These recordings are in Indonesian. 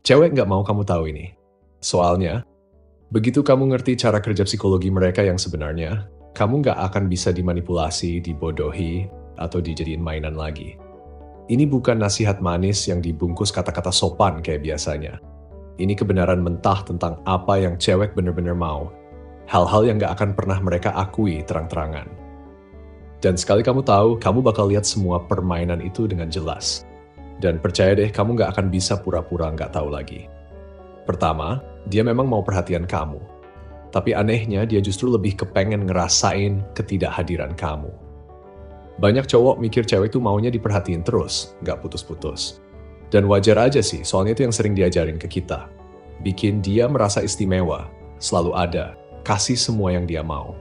Cewek nggak mau kamu tahu ini. Soalnya, begitu kamu ngerti cara kerja psikologi mereka yang sebenarnya, kamu nggak akan bisa dimanipulasi, dibodohi, atau dijadiin mainan lagi. Ini bukan nasihat manis yang dibungkus kata-kata sopan kayak biasanya. Ini kebenaran mentah tentang apa yang cewek bener-bener mau. Hal-hal yang nggak akan pernah mereka akui terang-terangan. Dan sekali kamu tahu, kamu bakal lihat semua permainan itu dengan jelas. Dan percaya deh, kamu nggak akan bisa pura-pura nggak tahu lagi. Pertama, dia memang mau perhatian kamu. Tapi anehnya, dia justru lebih kepengen ngerasain ketidakhadiran kamu. Banyak cowok mikir cewek tuh maunya diperhatiin terus, nggak putus-putus. Dan wajar aja sih, soalnya itu yang sering diajarin ke kita. Bikin dia merasa istimewa, selalu ada, kasih semua yang dia mau.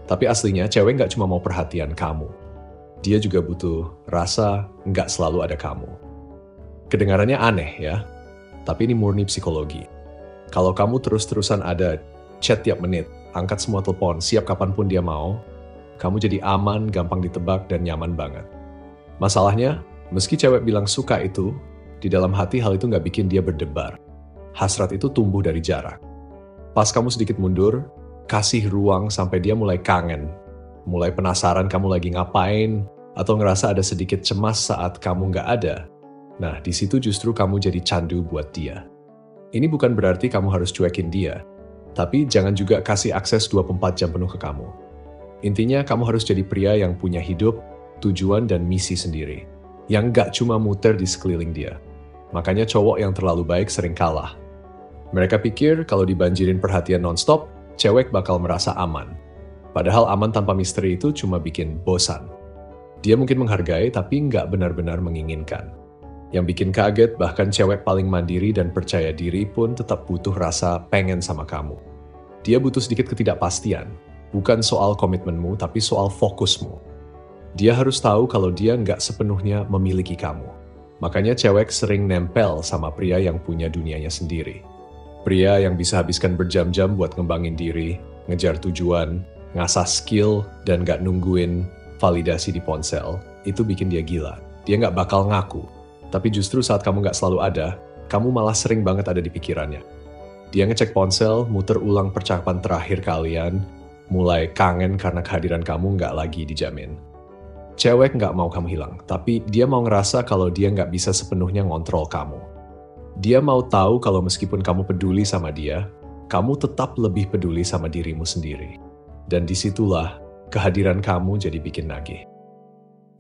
Tapi aslinya cewek nggak cuma mau perhatian kamu. Dia juga butuh rasa nggak selalu ada kamu. Kedengarannya aneh ya, tapi ini murni psikologi. Kalau kamu terus-terusan ada, chat tiap menit, angkat semua telepon, siap kapanpun dia mau, kamu jadi aman, gampang ditebak, dan nyaman banget. Masalahnya, meski cewek bilang suka itu, di dalam hati hal itu nggak bikin dia berdebar. Hasrat itu tumbuh dari jarak. Pas kamu sedikit mundur, kasih ruang sampai dia mulai kangen, mulai penasaran kamu lagi ngapain, atau ngerasa ada sedikit cemas saat kamu nggak ada. Nah, di situ justru kamu jadi candu buat dia. Ini bukan berarti kamu harus cuekin dia, tapi jangan juga kasih akses 24 jam penuh ke kamu. Intinya, kamu harus jadi pria yang punya hidup, tujuan, dan misi sendiri. Yang nggak cuma muter di sekeliling dia. Makanya cowok yang terlalu baik sering kalah. Mereka pikir kalau dibanjirin perhatian non-stop, cewek bakal merasa aman. Padahal aman tanpa misteri itu cuma bikin bosan. Dia mungkin menghargai, tapi nggak benar-benar menginginkan. Yang bikin kaget, bahkan cewek paling mandiri dan percaya diri pun tetap butuh rasa pengen sama kamu. Dia butuh sedikit ketidakpastian. Bukan soal komitmenmu, tapi soal fokusmu. Dia harus tahu kalau dia nggak sepenuhnya memiliki kamu. Makanya cewek sering nempel sama pria yang punya dunianya sendiri. Pria yang bisa habiskan berjam-jam buat ngembangin diri, ngejar tujuan, ngasah skill, dan nggak nungguin validasi di ponsel, itu bikin dia gila. Dia nggak bakal ngaku. Tapi justru saat kamu nggak selalu ada, kamu malah sering banget ada di pikirannya. Dia ngecek ponsel, muter ulang percakapan terakhir kalian, mulai kangen karena kehadiran kamu nggak lagi dijamin. Cewek nggak mau kamu hilang, tapi dia mau ngerasa kalau dia nggak bisa sepenuhnya ngontrol kamu. Dia mau tahu kalau meskipun kamu peduli sama dia, kamu tetap lebih peduli sama dirimu sendiri. Dan disitulah kehadiran kamu jadi bikin nagih.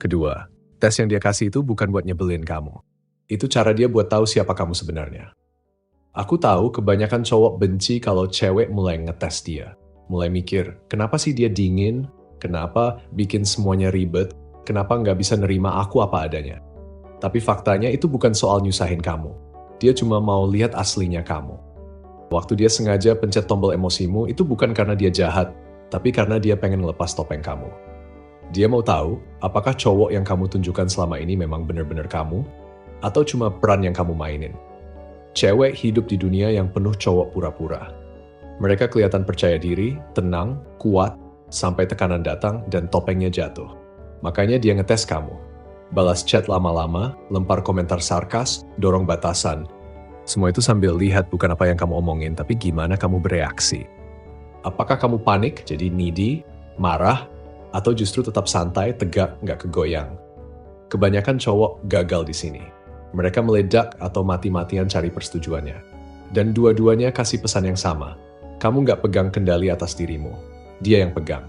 Kedua, tes yang dia kasih itu bukan buat nyebelin kamu. Itu cara dia buat tahu siapa kamu sebenarnya. Aku tahu kebanyakan cowok benci kalau cewek mulai ngetes dia. Mulai mikir, kenapa sih dia dingin? Kenapa bikin semuanya ribet? Kenapa nggak bisa nerima aku apa adanya? Tapi faktanya itu bukan soal nyusahin kamu. Dia cuma mau lihat aslinya kamu. Waktu dia sengaja pencet tombol emosimu, itu bukan karena dia jahat, tapi karena dia pengen ngelepas topeng kamu. Dia mau tahu, apakah cowok yang kamu tunjukkan selama ini memang benar-benar kamu, atau cuma peran yang kamu mainin. Cewek hidup di dunia yang penuh cowok pura-pura. Mereka kelihatan percaya diri, tenang, kuat, sampai tekanan datang dan topengnya jatuh. Makanya dia ngetes kamu. Balas chat lama-lama, lempar komentar sarkas, dorong batasan. Semua itu sambil lihat bukan apa yang kamu omongin, tapi gimana kamu bereaksi. Apakah kamu panik, jadi needy, marah, atau justru tetap santai, tegak, nggak kegoyang? Kebanyakan cowok gagal di sini. Mereka meledak atau mati-matian cari persetujuannya. Dan dua-duanya kasih pesan yang sama. Kamu nggak pegang kendali atas dirimu. Dia yang pegang.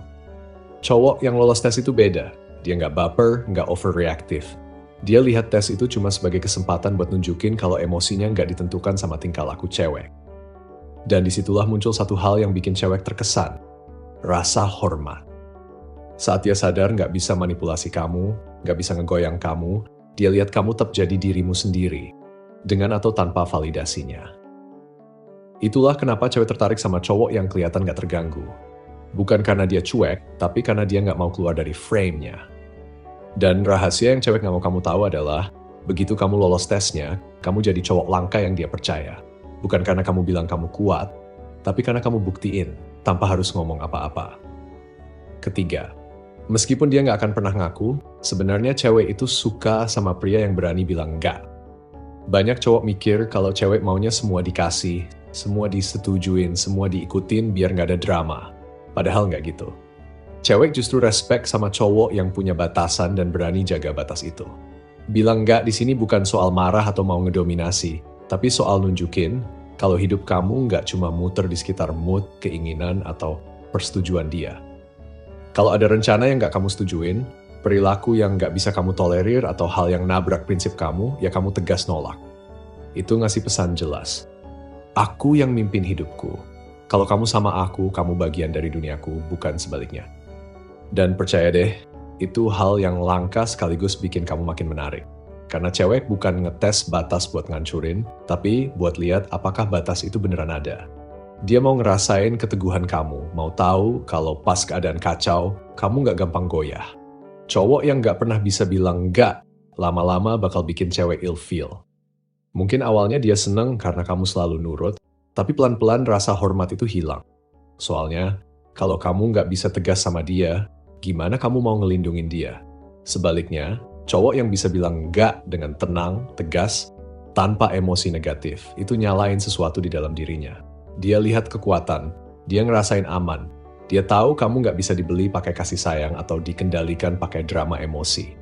Cowok yang lolos tes itu beda. Dia nggak baper, nggak overreaktif. Dia lihat tes itu cuma sebagai kesempatan buat nunjukin kalau emosinya nggak ditentukan sama tingkah laku cewek. Dan disitulah muncul satu hal yang bikin cewek terkesan. Rasa hormat. Saat dia sadar nggak bisa manipulasi kamu, nggak bisa ngegoyang kamu, dia lihat kamu tetap jadi dirimu sendiri. Dengan atau tanpa validasinya. Itulah kenapa cewek tertarik sama cowok yang kelihatan gak terganggu. Bukan karena dia cuek, tapi karena dia gak mau keluar dari frame-nya. Dan rahasia yang cewek gak mau kamu tahu adalah, begitu kamu lolos tesnya, kamu jadi cowok langka yang dia percaya. Bukan karena kamu bilang kamu kuat, tapi karena kamu buktiin, tanpa harus ngomong apa-apa. Ketiga, meskipun dia gak akan pernah ngaku, sebenarnya cewek itu suka sama pria yang berani bilang enggak. Banyak cowok mikir kalau cewek maunya semua dikasih, semua disetujuin, semua diikutin biar nggak ada drama. Padahal nggak gitu. Cewek justru respect sama cowok yang punya batasan dan berani jaga batas itu. Bilang nggak di sini bukan soal marah atau mau ngedominasi, tapi soal nunjukin kalau hidup kamu nggak cuma muter di sekitar mood, keinginan, atau persetujuan dia. Kalau ada rencana yang nggak kamu setujuin, perilaku yang nggak bisa kamu tolerir, atau hal yang nabrak prinsip kamu, ya kamu tegas nolak. Itu ngasih pesan jelas. Aku yang mimpin hidupku. Kalau kamu sama aku, kamu bagian dari duniaku, bukan sebaliknya. Dan percaya deh, itu hal yang langka sekaligus bikin kamu makin menarik. Karena cewek bukan ngetes batas buat ngancurin, tapi buat lihat apakah batas itu beneran ada. Dia mau ngerasain keteguhan kamu, mau tahu kalau pas keadaan kacau, kamu nggak gampang goyah. Cowok yang nggak pernah bisa bilang nggak, lama-lama bakal bikin cewek ilfeel. Mungkin awalnya dia seneng karena kamu selalu nurut, tapi pelan-pelan rasa hormat itu hilang. Soalnya, kalau kamu nggak bisa tegas sama dia, gimana kamu mau ngelindungin dia? Sebaliknya, cowok yang bisa bilang enggak dengan tenang, tegas, tanpa emosi negatif, itu nyalain sesuatu di dalam dirinya. Dia lihat kekuatan, dia ngerasain aman, dia tahu kamu nggak bisa dibeli pakai kasih sayang atau dikendalikan pakai drama emosi.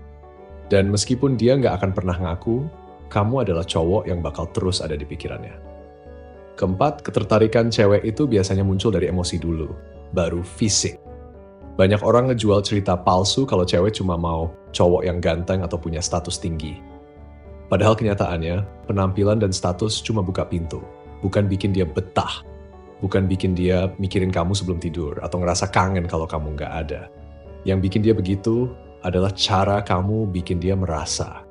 Dan meskipun dia nggak akan pernah ngaku, kamu adalah cowok yang bakal terus ada di pikirannya. Keempat, ketertarikan cewek itu biasanya muncul dari emosi dulu, baru fisik. Banyak orang ngejual cerita palsu kalau cewek cuma mau cowok yang ganteng atau punya status tinggi. Padahal kenyataannya, penampilan dan status cuma buka pintu, bukan bikin dia betah, bukan bikin dia mikirin kamu sebelum tidur atau ngerasa kangen kalau kamu nggak ada. Yang bikin dia begitu adalah cara kamu bikin dia merasa.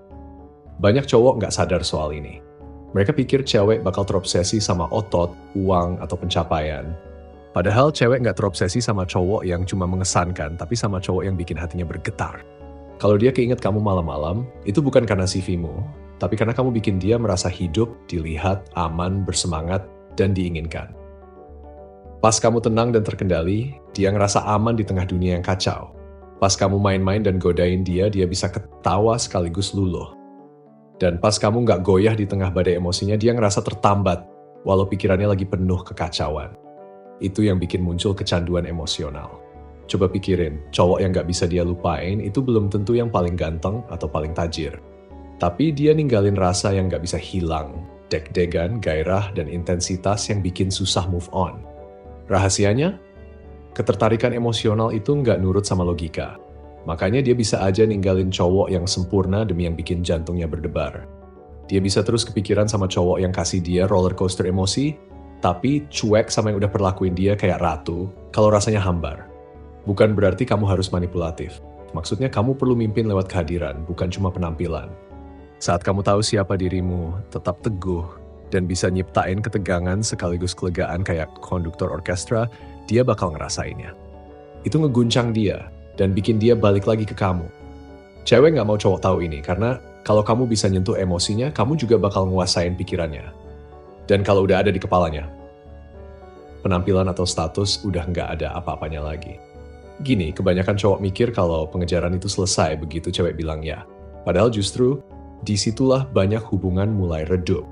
Banyak cowok nggak sadar soal ini. Mereka pikir cewek bakal terobsesi sama otot, uang, atau pencapaian. Padahal cewek nggak terobsesi sama cowok yang cuma mengesankan, tapi sama cowok yang bikin hatinya bergetar. Kalau dia keinget kamu malam-malam, itu bukan karena CV-mu, tapi karena kamu bikin dia merasa hidup, dilihat, aman, bersemangat, dan diinginkan. Pas kamu tenang dan terkendali, dia ngerasa aman di tengah dunia yang kacau. Pas kamu main-main dan godain dia bisa ketawa sekaligus luluh. Dan pas kamu nggak goyah di tengah badai emosinya, dia ngerasa tertambat, walau pikirannya lagi penuh kekacauan. Itu yang bikin muncul kecanduan emosional. Coba pikirin, cowok yang gak bisa dia lupain itu belum tentu yang paling ganteng atau paling tajir. Tapi dia ninggalin rasa yang gak bisa hilang, deg-degan, gairah, dan intensitas yang bikin susah move on. Rahasianya? Ketertarikan emosional itu gak nurut sama logika. Makanya dia bisa aja ninggalin cowok yang sempurna demi yang bikin jantungnya berdebar. Dia bisa terus kepikiran sama cowok yang kasih dia roller coaster emosi, tapi cuek sama yang udah perlakuin dia kayak ratu, kalau rasanya hambar. Bukan berarti kamu harus manipulatif. Maksudnya kamu perlu mimpin lewat kehadiran, bukan cuma penampilan. Saat kamu tahu siapa dirimu, tetap teguh, dan bisa nyiptain ketegangan sekaligus kelegaan kayak konduktor orkestra, dia bakal ngerasainnya. Itu ngeguncang dia, dan bikin dia balik lagi ke kamu. Cewek nggak mau cowok tahu ini, karena kalau kamu bisa nyentuh emosinya, kamu juga bakal nguasain pikirannya. Dan kalau udah ada di kepalanya, penampilan atau status udah nggak ada apa-apanya lagi. Gini, kebanyakan cowok mikir kalau pengejaran itu selesai begitu cewek bilang ya. Padahal justru, disitulah banyak hubungan mulai redup.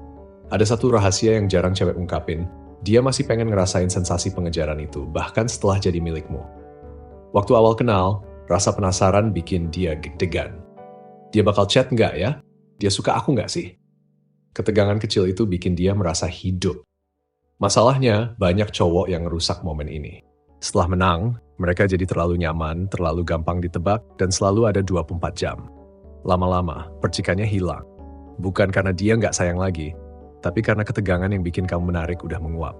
Ada satu rahasia yang jarang cewek ungkapin, dia masih pengen ngerasain sensasi pengejaran itu, bahkan setelah jadi milikmu. Waktu awal kenal, rasa penasaran bikin dia deg-degan. Dia bakal chat nggak ya? Dia suka aku nggak sih? Ketegangan kecil itu bikin dia merasa hidup. Masalahnya, banyak cowok yang ngerusak momen ini. Setelah menang, mereka jadi terlalu nyaman, terlalu gampang ditebak, dan selalu ada 24 jam. Lama-lama, percikannya hilang. Bukan karena dia nggak sayang lagi, tapi karena ketegangan yang bikin kamu menarik udah menguap.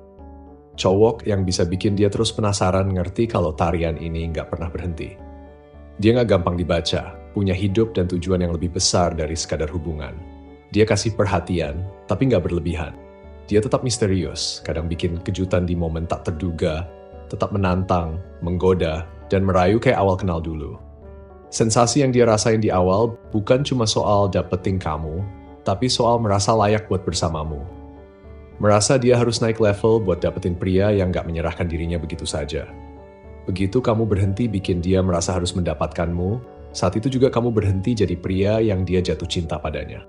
Cowok yang bisa bikin dia terus penasaran ngerti kalau tarian ini nggak pernah berhenti. Dia nggak gampang dibaca, punya hidup dan tujuan yang lebih besar dari sekadar hubungan. Dia kasih perhatian, tapi nggak berlebihan. Dia tetap misterius, kadang bikin kejutan di momen tak terduga, tetap menantang, menggoda, dan merayu kayak awal kenal dulu. Sensasi yang dia rasain di awal bukan cuma soal dapetin kamu, tapi soal merasa layak buat bersamamu. Merasa dia harus naik level buat dapetin pria yang nggak menyerahkan dirinya begitu saja. Begitu kamu berhenti bikin dia merasa harus mendapatkanmu, saat itu juga kamu berhenti jadi pria yang dia jatuh cinta padanya.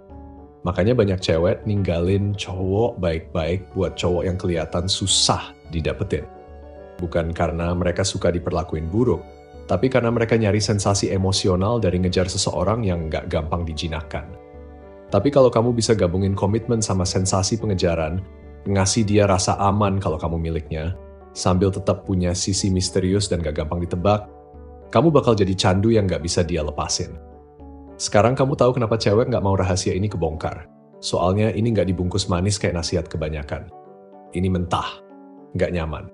Makanya banyak cewek ninggalin cowok baik-baik buat cowok yang kelihatan susah didapetin. Bukan karena mereka suka diperlakuin buruk, tapi karena mereka nyari sensasi emosional dari ngejar seseorang yang nggak gampang dijinakkan. Tapi kalau kamu bisa gabungin komitmen sama sensasi pengejaran, ngasih dia rasa aman kalau kamu miliknya, sambil tetap punya sisi misterius dan gak gampang ditebak, kamu bakal jadi candu yang gak bisa dia lepasin. Sekarang kamu tahu kenapa cewek gak mau rahasia ini kebongkar. Soalnya ini gak dibungkus manis kayak nasihat kebanyakan. Ini mentah, gak nyaman.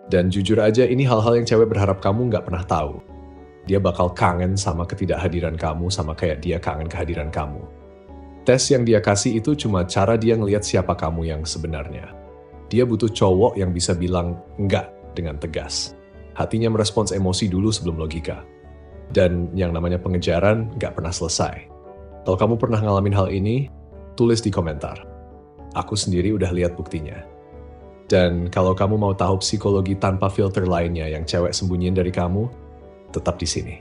Dan jujur aja ini hal-hal yang cewek berharap kamu gak pernah tahu. Dia bakal kangen sama ketidakhadiran kamu sama kayak dia kangen kehadiran kamu. Tes yang dia kasih itu cuma cara dia ngelihat siapa kamu yang sebenarnya. Dia butuh cowok yang bisa bilang enggak dengan tegas. Hatinya merespons emosi dulu sebelum logika. Dan yang namanya pengejaran nggak pernah selesai. Kalau kamu pernah ngalamin hal ini, tulis di komentar. Aku sendiri udah lihat buktinya. Dan kalau kamu mau tahu psikologi tanpa filter lainnya yang cewek sembunyiin dari kamu, tetap di sini.